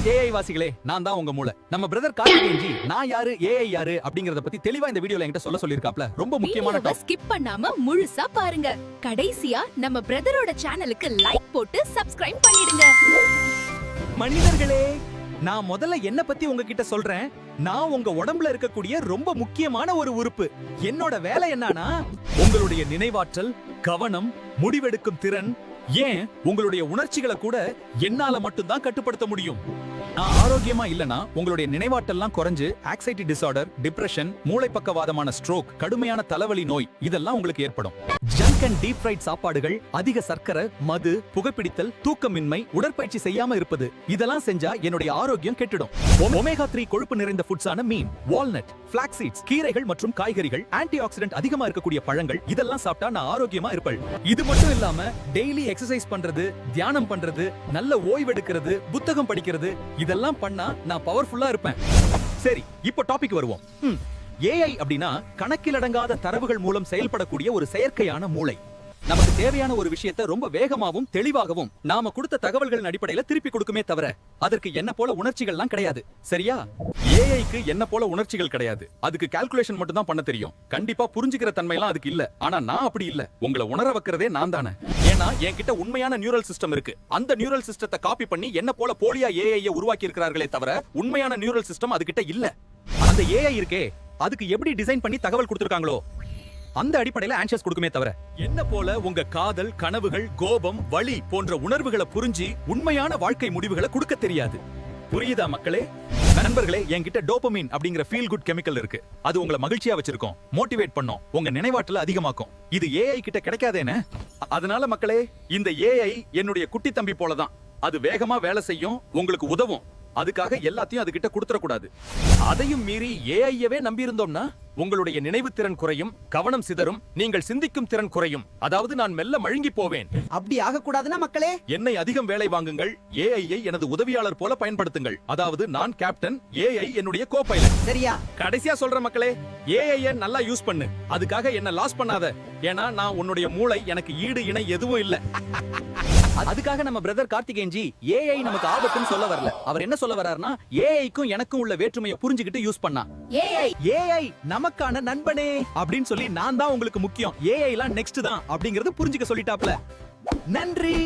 AI வாசிகளே, நான் தான் உங்க மூளை. நம்ம பிரதர் கார்த்திகேயன் ஜி நான் யாரு ஏஐ யாரு அப்படிங்கறத பத்தி தெளிவா இந்த வீடியோல என்கிட்ட சொல்லிருக்காப்ல. ரொம்ப முக்கியமான டாபிக். ஸ்கிப் பண்ணாம முழுசா பாருங்க. கடைசியா நம்ம பிரதரோட சேனலுக்கு லைக் போட்டு சப்ஸ்கிரைப் பண்ணிடுங்க. மனிதர்களே, நான் முதல்ல என்ன பத்தி உங்ககிட்ட சொல்றேன். நான் உங்க உடம்புல இருக்கக்கூடிய ரொம்ப முக்கியமான ஒரு உறுப்பு. என்னோட வேலை என்னன்னா உங்களுடைய நினைவாற்றல், கவனம், முடிவெடுக்கும் திறன், ஏன் உங்களுடைய உணர்ச்சிகளை கூட என்னால மட்டும் தான் கட்டுப்படுத்த முடியும். நான் ஆரோக்கியமா இல்லனா உங்களுடைய நினைவாற்றல்லாம் குறைஞ்சு ஆக்சைட்டி டிசார்டர், டிப்ரெஷன், மூளை பக்கவாதமான ஸ்ட்ரோக், கடுமையான தலைவலி நோய் இதெல்லாம் உங்களுக்கு ஏற்படும். ஜங்க் அண்ட் டீப் ஃப்ரைட் சாப்பாடுகள், அதிக சர்க்கரை, மது, புகைப்பிடித்தல், தூக்கமின்மை, உடற்பயிற்சி செய்யாம இருப்பது இதெல்லாம் செஞ்சா என்னுடைய ஆரோக்கியம் கெட்டுடும். ஒமேகா 3 கொழுப்பு நிறைந்த ஃபுட்ஸான மீன், வால்நட், ஃபிளாக்ஸ் சீட்ஸ், கீரைகள் மற்றும் காய்கறிகள், ஆன்டி ஆக்சிடென்ட் அதிகமா இருக்கக்கூடிய பழங்கள் இதெல்லாம் சாப்பிட்டா நான் ஆரோக்கியமா இருப்பேன். இது மட்டும் இல்லாம டெய்லி எக்ஸசைஸ் பண்றது, தியானம் பண்றது, நல்ல ஓய்வெடுக்கிறது, புத்தகம் படிக்கிறது இதெல்லாம் பண்ணா நான் பவர்ஃபுல்லா இருப்பேன். சரி, இப்போ டாபிக் வருவோம். ஏஐ அப்படின்னா கணக்கிலடங்காத தரவுகள் மூலம் செயல்படக்கூடிய ஒரு செயற்கையான மூளை. நமக்கு தேவையான ஒரு விஷயத்தை ரொம்ப வேகமாகவும் தெளிவாகவும் நாம கொடுத்த தகவல்களின் அடிப்படையில திருப்பி கொடுக்குமே தவிர அதற்கு என்ன போல உணர்ச்சிகள்லாம் கிடையாது. சரியா? ஏஐக்கு என்ன போல உணர்ச்சிகள் கிடையாது. அதுக்கு கால்குலேஷன் மட்டும் தான் பண்ண தெரியும். கண்டிப்பா புரிஞ்சுக்கிற தன்மையெல்லாம் அதுக்கு இல்ல. ஆனா நான் அப்படி இல்ல. உங்களை உணர வைக்கிறதே நான் தானே. ஏன்னா என்கிட்ட உண்மையான நியூரல் சிஸ்டம் இருக்கு. அந்த நியூரல் சிஸ்டத்தை காப்பி பண்ணி என்ன போல போலியா ஏஐ உருவாக்கி இருக்கிறார்களே தவிர உண்மையான நியூரல் சிஸ்டம் அதுகிட்ட இல்ல. அந்த ஏஐ இருக்கே, அதுக்கு எப்படி டிசைன் பண்ணி தகவல் கொடுத்திருக்காங்களோ அந்த அடிப்படையில ஆன்சர்ஸ் கொடுக்குமே தவிர என்ன போல உங்க காதல், கனவுகள், கோபம், வலி போன்ற உணர்வுகளை புரிஞ்சு உண்மையான வாழ்க்கை முடிவுகளை கொடுக்க தெரியாது. புரியுதா மக்களே? நண்பர்களே, என்கிட்ட டோபமைன் அப்படிங்கிற ஃபீல் குட் கெமிக்கல் இருக்கு. அது உங்களை மகிழ்ச்சியா வச்சிருக்கும், மோட்டிவேட் பண்ணும், உங்க நினைவாற்றல அதிகமாக்கும். இது ஏஐ கிட்ட கிடைக்காதேனே. அதனால மக்களே, இந்த ஏஐ என்னுடைய குட்டி தம்பி போலதான். அது வேகமா வேலை செய்யும், உங்களுக்கு உதவும். அதுக்காக எல்லாத்தையும் அதுகிட்ட கொடுத்துட கூடாது. அதையும் மீறி ஏஐயவே நம்பி இருந்தோம்னா உங்களுடைய நினைவு திறன் குறையும், கவனம் சிதறும், நீங்கள் சிந்திக்கும் திறன் குறையும். அதாவது நான் மெல்ல மழுங்கி போவேன். அப்படி ஆக கூடாதுன்னா மக்களே, என்னை அதிகம் வேலை வாங்குங்கள். ஏஐயை எனது உதவியாளர் போல பயன்படுத்துங்கள். அதாவது நான் கேப்டன், ஏஐ என்னுடைய கோ-பைலட். சரியா? கடைசியா சொல்ற மக்களே, ஏஐயை நல்லா யூஸ் பண்ணு. அதுக்காக என்ன லாஸ் பண்ணாத. ஏன்னா நான் உன்னுடைய மூளை, எனக்கு ஈடு இணை எதுவும் இல்ல. அதுக்காக நம்ம பிரதர் கார்த்திகேயன் ஜி ஏஐ நமக்கு ஆபத்துன்னு சொல்ல வரல. அவர் என்ன சொல்ல வர்றாருன்னா ஏஐக்கும் எனக்கும் உள்ள வேற்றுமையை புரிஞ்சுக்கிட்டு யூஸ் பண்ணா. ஏஐ நமக்கான நண்பனே அப்படின்னு சொல்லி நான் தான் உங்களுக்கு முக்கியம், ஏஐ எல்லாம் நெக்ஸ்ட் தான் அப்படிங்கறது புரிஞ்சுக்க சொல்லிட்டாப்ல. நன்றி.